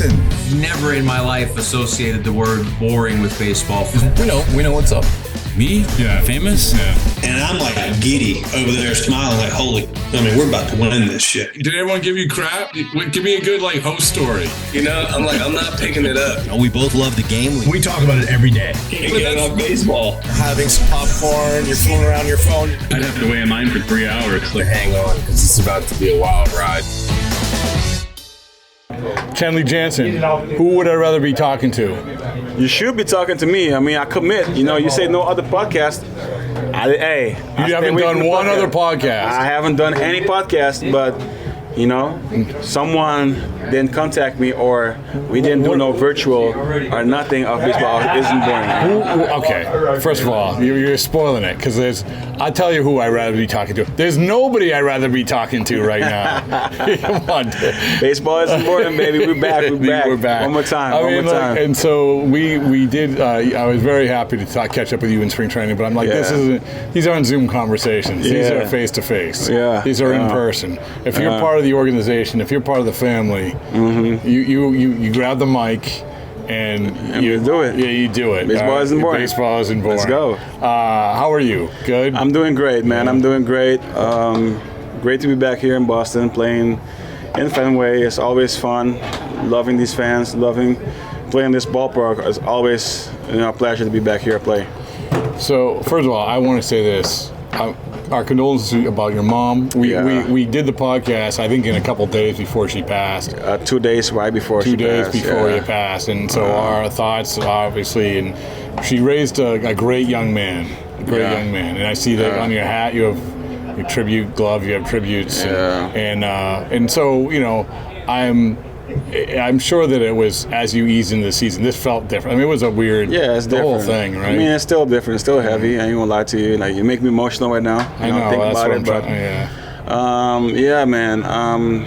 Jansen. Never in my life associated the word boring with baseball. We know what's up. Me? Yeah. Famous? Yeah. And I'm like giddy over there smiling like, we're about to win this shit. Did everyone give you crap? Give me a good host story. I'm not picking it up. We both love the game. We talk about it every day. Getting off baseball. Having some popcorn, you're fooling around your phone. I'd have to wait in line for 3 hours. Hang on, because it's about to be a wild ride. Kenley Jansen, who would I rather be talking to? You should be talking to me. I commit. You say no other podcast. You haven't done one other podcast. I haven't done any podcast, but someone didn't contact me, or we didn't do no virtual or nothing of baseball. It isn't boring. Okay, first of all, you're spoiling it, because I'll tell you who I'd rather be talking to. There's nobody I'd rather be talking to right now. Come on. Baseball is important, baby. We're back. We're back. One more time. And so we did. I was very happy to catch up with you in spring training, but I'm like, these aren't Zoom conversations. These are face to face. These are in person. If you're part of the organization, if you're part of the family, you grab the mic and you do it. Yeah, you do it. Baseball isn't boring. Baseball isn't boring. Let's go. How are you? Good? I'm doing great, man. I'm doing great. Great to be back here in Boston playing in Fenway. It's always fun. Loving these fans, loving playing this ballpark. It's always a pleasure to be back here playing. So, first of all, I want to say this. Our condolences about your mom. We did the podcast, I think, in a couple days before she passed. 2 days right before she passed. 2 days before you passed. And so our thoughts, obviously, and she raised a great young man. Young man. And I see that on your hat you have your tribute glove, you have tributes. And so, I'm sure that it was, as you eased into the season, this felt different. It was a weird, it's the different. whole thing, right? It's still different. It's still heavy. I ain't gonna lie to you. You make me emotional right now. I know. Think That's about what it, but man.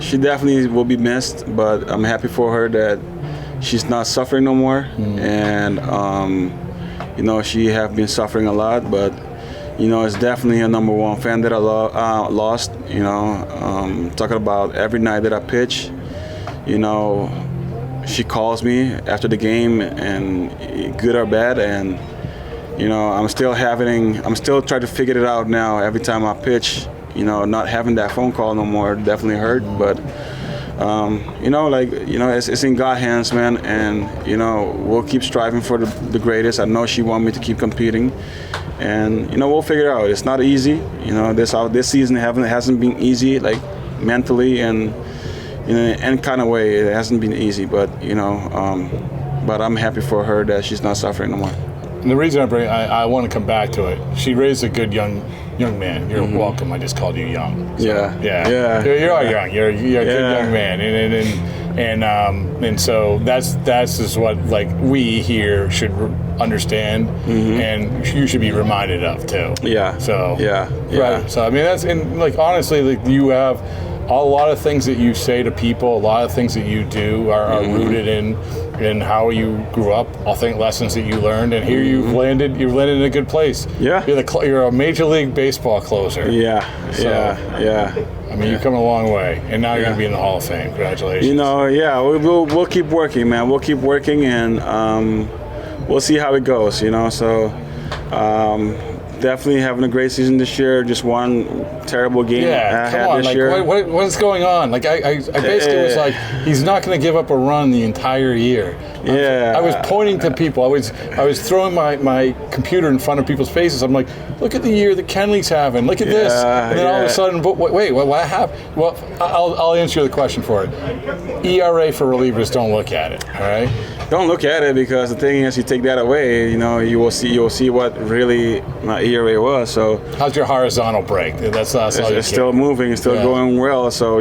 She definitely will be missed, but I'm happy for her that she's not suffering no more. And she have been suffering a lot, but it's definitely a number one fan that I lost. Talking about every night that I pitch. She calls me after the game, and good or bad, and I'm still trying to figure it out now. Every time I pitch, not having that phone call no more definitely hurt, but it's in God's hands, man, and we'll keep striving for the greatest. I know she wants me to keep competing, and we'll figure it out. It's not easy, this season hasn't been easy, mentally and in any kind of way. It hasn't been easy, but but I'm happy for her that she's not suffering no more. And the reason I want to come back to it, she raised a good young man. You're welcome. I just called you young. So, yeah. You are young. You're a good young man, and so that's just what we here should understand, and you should be reminded of too. So right. So that's honestly, you have a lot of things that you say to people, a lot of things that you do are rooted in how you grew up. I think lessons that you learned, and here you've landed in a good place. Yeah, you're a Major League Baseball closer. Yeah. You're coming a long way, and now you're going to be in the Hall of Fame. Congratulations. We'll keep working, man. We'll keep working, and we'll see how it goes. So. Definitely having a great season this year. Just one terrible game I had this year. What's going on? I basically was like, he's not going to give up a run the entire year. I was pointing to people. I was throwing my computer in front of people's faces. I'm like, look at the year that Kenley's having. Look at this. And then all of a sudden, wait, what happened? Well, I'll answer the question for it. ERA for relievers, don't look at it. All right. Don't look at it, because the thing is, you take that away, you will see what really my ERA was. So how's your horizontal break? That's it's still moving, it's still going well. So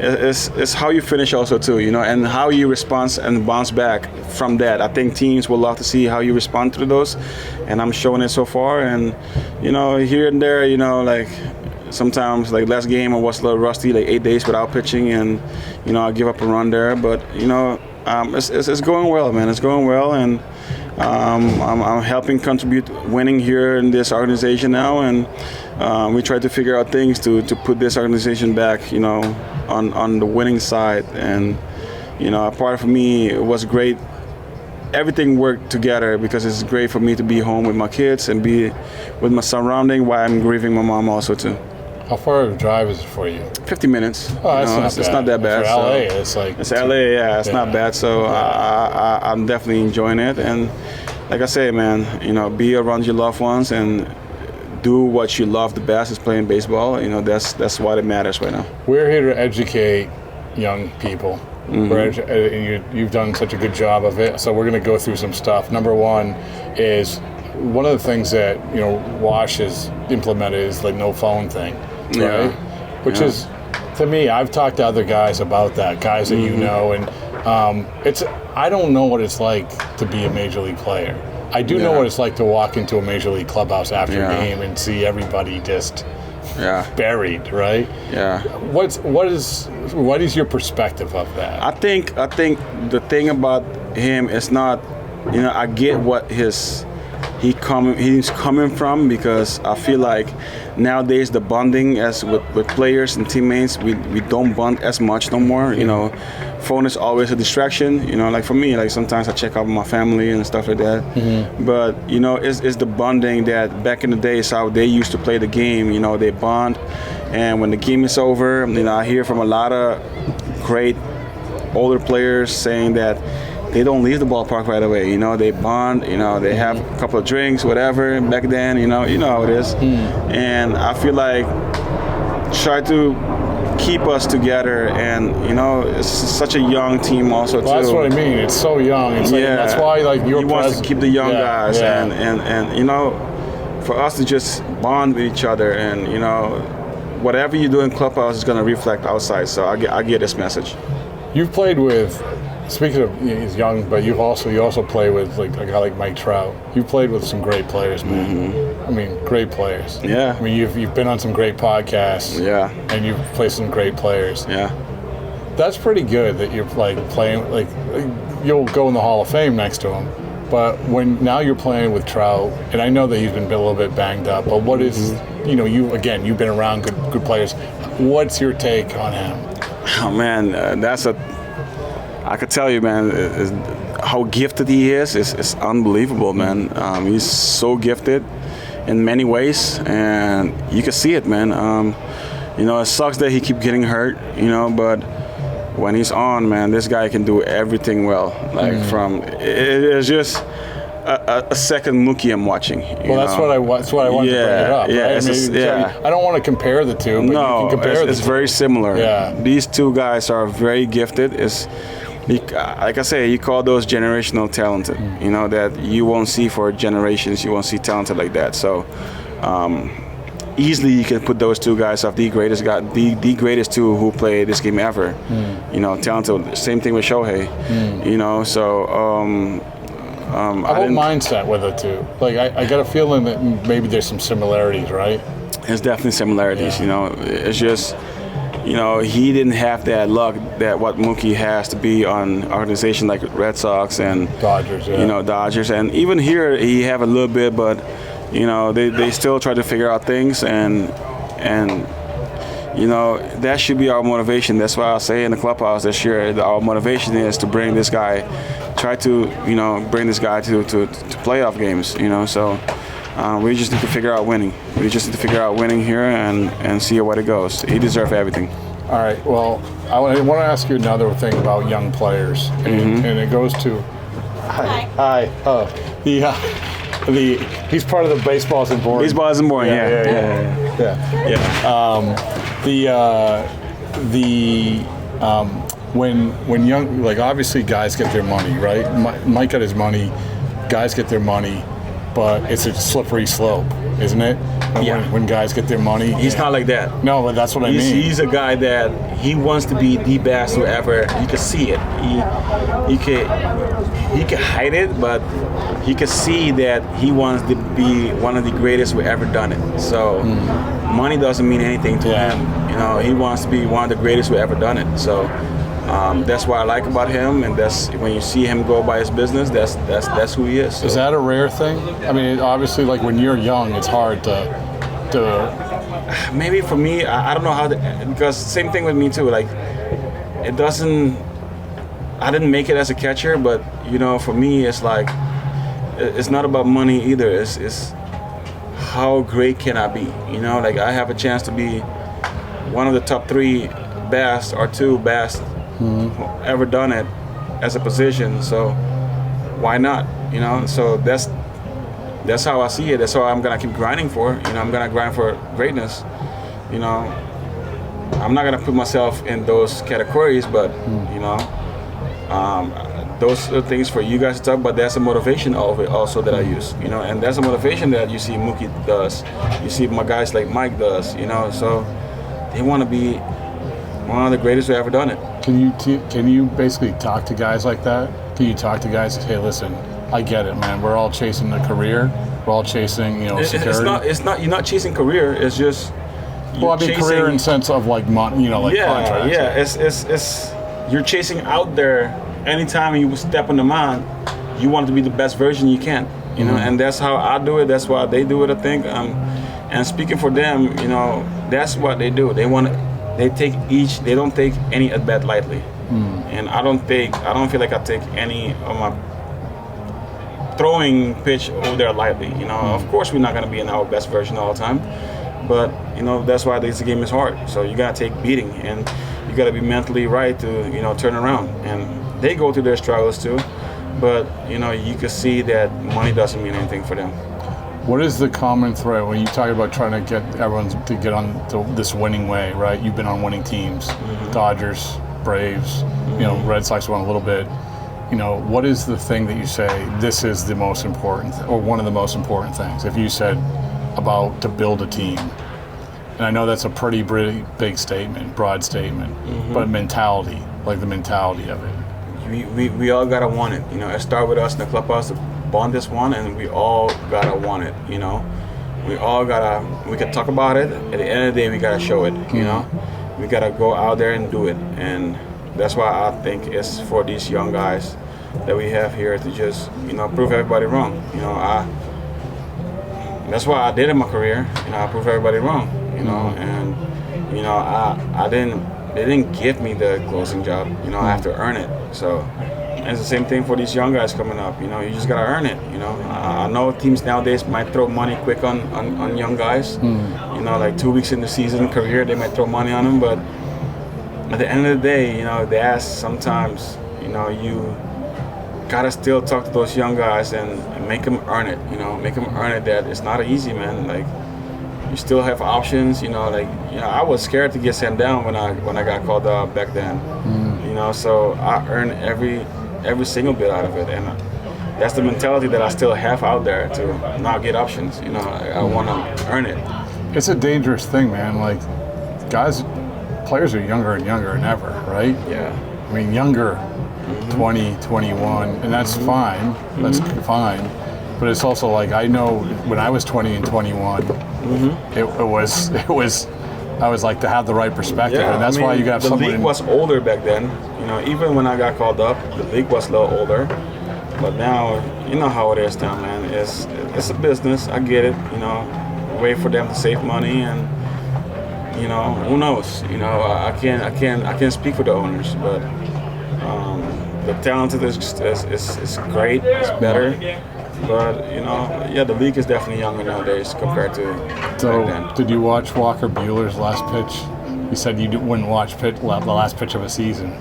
it's how you finish also too, and how you respond and bounce back from that. I think teams will love to see how you respond to those, and I'm showing it so far. And here and there, sometimes last game I was a little rusty, 8 days without pitching, and I give up a run there, but it's going well, man. It's going well, and I'm helping contribute winning here in this organization now, and we try to figure out things to put this organization back, on the winning side. And you know, a part for me it was great. Everything worked together because it's great for me to be home with my kids and be with my surrounding while I'm grieving my mom also too. How far of a drive is it for you? 50 minutes. Oh, that's not bad. It's not that bad. For LA, it's like... It's LA, yeah. It's not bad. So I'm definitely enjoying it. And like I say, man, you know, be around your loved ones and do what you love the best is playing baseball. You know, that's what it matters right now. We're here to educate young people. You've done such a good job of it. So we're going to go through some stuff. Number one is one of the things that, you know, Wash has implemented is the no phone thing, right? Which is, to me, I've talked to other guys about that, guys that you know, and I don't know what it's like to be a major league player. I do know what it's like to walk into a major league clubhouse after a game and see everybody just buried, right? Yeah. What is your perspective of that? I think the thing about him is not, you know, I get what he's coming from, because I feel like nowadays the bonding as with players and teammates, we don't bond as much no more. You know, phone is always a distraction. You know, like for me, like sometimes I check out with my family and stuff like that. But you know, it's the bonding that back in the days how they used to play the game. You know, they bond, and when the game is over, you know, I hear from a lot of great older players saying that they don't leave the ballpark right away. You know, they bond. You know, they have a couple of drinks, whatever. Back then, you know how it is. And I feel like try to keep us together, and you know, it's such a young team also too. That's what I mean. It's so young. It's like, that's why like he wants to keep the young guys, and you know, for us to just bond with each other, and you know, whatever you do in clubhouse is going to reflect outside. So I get this message. You've played with. Speaking of, he's young, but you also play with like a guy like Mike Trout. You played with some great players, man. I mean, great players. Yeah. I mean, you've been on some great podcasts. Yeah. And you've played some great players. Yeah. That's pretty good that you're like playing like you'll go in the Hall of Fame next to him. But now you're playing with Trout, and I know that he's been a little bit banged up. But what is you've been around good players. What's your take on him? Oh man, I could tell you, man, how gifted he is. It's unbelievable, man. He's so gifted in many ways, and you can see it, man. You know, it sucks that he keeps getting hurt, you know, but when he's on, man, this guy can do everything well. Like it's just a second Mookie I'm watching. That's what I wanted to bring it up. Right? I don't want to compare the two, but you can compare it's very similar. Yeah. These two guys are very gifted. Like I say, you call those generational talented. You know, that you won't see for generations. You won't see talented like that. So easily you can put those two guys off the greatest guy, the greatest two who played this game ever. You know, talented. Same thing with Shohei. You know, so. How about mindset with it too? Like I got a feeling that maybe there's some similarities, right? There's definitely similarities. You know, it's just. You know, he didn't have that luck that what Mookie has to be on an organization like Red Sox and Dodgers. You know, Dodgers, and even here he have a little bit, but you know they still try to figure out things, and you know that should be our motivation. That's why I say in the clubhouse this year, our motivation is to bring this guy, try to bring this guy to playoff games. You know, so. We just need to figure out winning. We just need to figure out winning here and see what it goes. He deserves everything. All right. Well, I want to ask you another thing about young players, and it goes to. Hi. Oh, he's part of the Baseball Isn't Boring. Baseball Isn't Boring. Yeah. When young, like obviously guys get their money, right? Mike got his money. Guys get their money. But it's a slippery slope, isn't it? When guys get their money. He's not like that. No, but that's what I mean. He's a guy that he wants to be the best who ever. You can see it. He can hide it, but he can see that he wants to be one of the greatest who ever done it. So money doesn't mean anything to him. You know, he wants to be one of the greatest who ever done it. So. That's what I like about him, and that's when you see him go by his business. That's who he is. So. Is that a rare thing? I mean, obviously, like when you're young, it's hard to. Maybe for me, I don't know how. Because same thing with me too. Like, it doesn't. I didn't make it as a catcher, but for me, it's like it's not about money either. It's how great can I be? Like I have a chance to be one of the top 3 best or 2 best ever done it as a position. So why not? So that's how I see it. That's how I'm gonna keep grinding for. I'm gonna grind for greatness. I'm not gonna put myself in those categories, but those are things for you guys to talk about. That's a motivation of it also that I use, and that's a motivation that you see Mookie does. You see my guys like Mike does, so they want to be one of the greatest who ever done it. Can you basically talk to guys like that? Can you talk to guys and say, hey, listen, I get it, man. We're all chasing a career. We're all chasing, security. It's not. You're not chasing career. It's just. Well, I mean, career in sense of like contracts. Yeah. It's you're chasing out there. Anytime you step on the mound, you want to be the best version you can. And that's how I do it. That's why they do it. I think. And speaking for them, that's what they do. They don't take any at bat lightly. And I don't feel like I take any of my throwing pitch over there lightly. Of course we're not gonna be in our best version all the time, but that's why this game is hard. So you gotta take beating, and you gotta be mentally right to turn around. And they go through their struggles too, but you can see that money doesn't mean anything for them. What is the common thread when you talk about trying to get everyone to get on this winning way, right? You've been on winning teams, Dodgers, Braves, Red Sox won a little bit. What is the thing that you say, this is the most important, or one of the most important things? If you said about to build a team, and I know that's a pretty big statement, broad statement, but mentality, like the mentality of it. We all gotta want it. It started with us in the clubhouse to bond this one, and we all gotta want it. We all gotta. We can talk about it. At the end of the day, we gotta show it. We gotta go out there and do it, and that's why I think it's for these young guys that we have here to just prove everybody wrong. That's why I did in my career. I prove everybody wrong. And they didn't give me the closing job. I have to earn it. So it's the same thing for these young guys coming up. You just gotta earn it. I know teams nowadays might throw money quick on young guys. Like 2 weeks in the season career, they might throw money on them. But at the end of the day, they ask sometimes. You gotta still talk to those young guys and make them earn it. Make them earn it. That it's not easy, man. Like. You still have options, I was scared to get sent down when I got called up back then, so I earned every single bit out of it, and that's the mentality that I still have out there to not get options. I want to earn it. It's a dangerous thing, man. Like players are younger and younger than ever, right? Yeah. I mean, younger, 20, 21, and that's fine. That's fine. But it's also like, I know when I was 20 and 21, it was I was like to have the right perspective, and that's why you got the someone. league was older back then. Even when I got called up, the league was a little older. But now, how it is now, man. It's a business. I get it. Way for them to save money, and who knows? I can't speak for the owners, but the talent is great. It's better. But the league is definitely younger nowadays compared to back then. Did you watch Walker Buehler's last pitch? You said you wouldn't watch the last pitch of a season.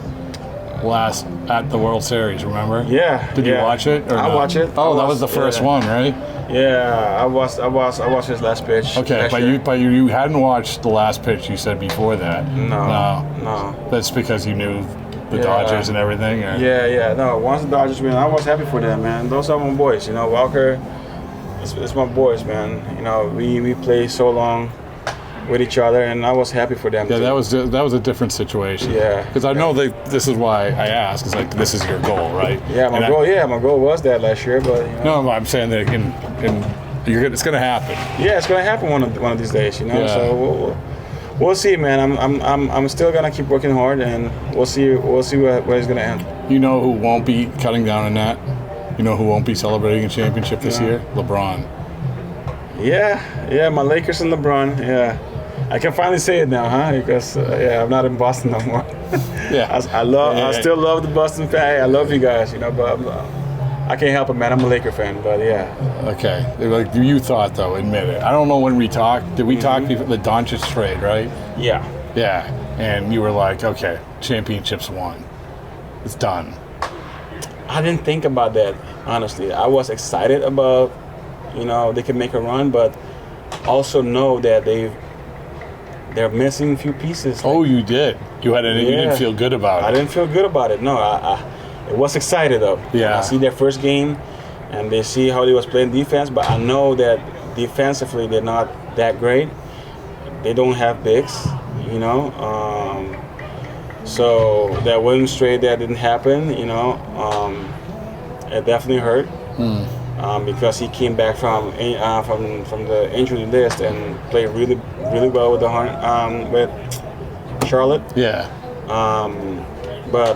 At the World Series, remember? Yeah. Did you watch it? I watch it. Oh, that was the first one, right? Yeah, I watched his last pitch. Okay, but you hadn't watched the last pitch. You said before that. No. That's because you knew the Dodgers and everything? Or? Yeah. No, once the Dodgers win, I was happy for them, man. Those are my boys. Walker, it's my boys, man. We play so long with each other, and I was happy for them. Yeah, too. that was a different situation. Yeah. Because I know this is why I asked. It's like, this is your goal, right? Yeah, my goal was that last year, but No, I'm saying that it's going to happen. Yeah, it's going to happen one of these days, Yeah. So we'll see, man. I'm still gonna keep working hard, and we'll see where it's gonna end. You know who won't be cutting down on that? You know who won't be celebrating a championship this year? LeBron. Yeah, my Lakers and LeBron. Yeah, I can finally say it now, huh? Because I'm not in Boston no more. Yeah. I still love the Boston fan. I love you guys, but I can't help it, man. I'm a Laker fan, but yeah. Okay. Like you thought, though, admit it. I don't know when we talked. Did we talk before the Doncic trade, right? Yeah. Yeah. And you were like, okay, championship's won. It's done. I didn't think about that, honestly. I was excited about, they can make a run, but also know that they're missing a few pieces. Oh, you did. You didn't feel good about it. I didn't feel good about it. No, I was excited though. Yeah. I see their first game, and they see how they was playing defense, but I know that defensively they're not that great. They don't have bigs, So that win straight that didn't happen, it definitely hurt. Because he came back from the injury list and played really really well with with Charlotte. Yeah. But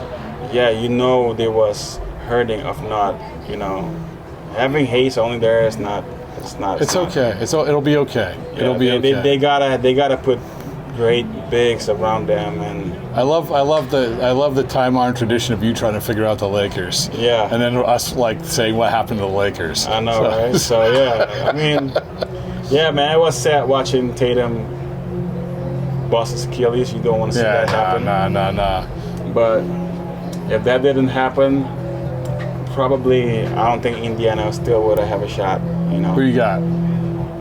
they was hurting of not having Hayes only there is not. It's okay. It'll be okay. It'll be okay. They gotta put great bigs around them, and I love the time-honored tradition of you trying to figure out the Lakers. Yeah. And then us saying what happened to the Lakers. I know, right? So I mean, man, I was sad watching Tatum bust his Achilles. You don't want to see that happen. Nah. But if that didn't happen, probably I don't think Indiana still would have a shot. Who you got?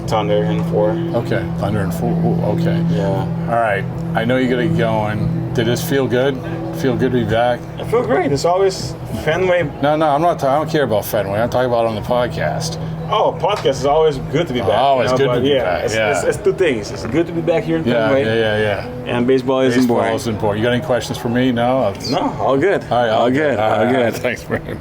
Thunder in 4. Okay, Thunder in 4. Ooh, okay. Yeah. All right. I know you got to get going. Did this feel good? Feel good to be back? I feel great. It's always Fenway. No, I'm not. I don't care about Fenway. I'm talking about on the podcast. Oh, podcast is always good to be back. Always good to be back. It's two things. It's good to be back here in Fenway. Yeah. And baseball isn't boring. You got any questions for me? No. No, all good. All right. All good. Thanks, man.